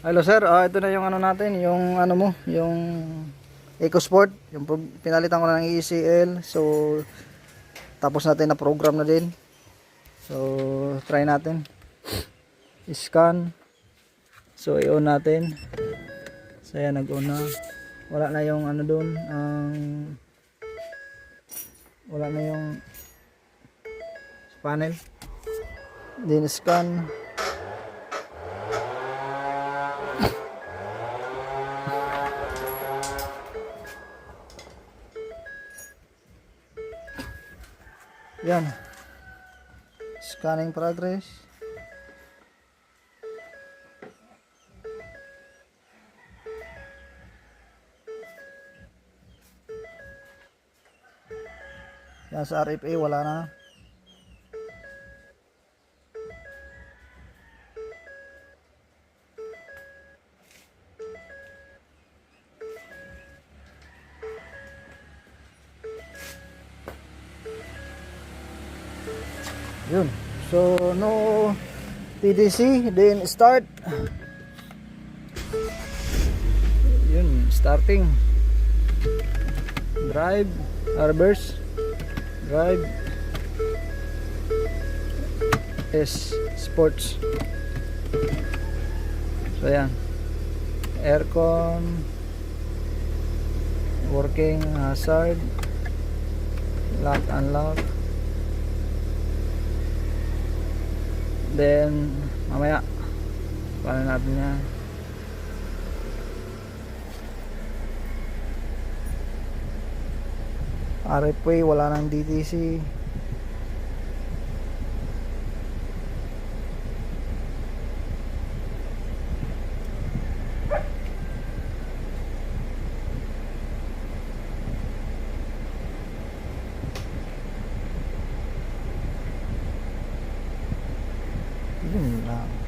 Hello sir, ito na yung ano natin, yung ano mo, yung EcoSport, yung pinalitan ko na ng ECL. So tapos natin na program na din. So try natin. Scan. So i-on natin. So ayan, nag-on na. Wala na yung ano doon, wala na yung panel. Then scan. Yan. Scanning progress. Yan sa RFA wala na. Yun. So no PDC, then start. Yun, starting. Drive, reverse, drive, S sports. So yan. Aircon, working, hazard, lock, unlock. Then mamaya paano natin yan. RFA wala nang DTC. Yun lang.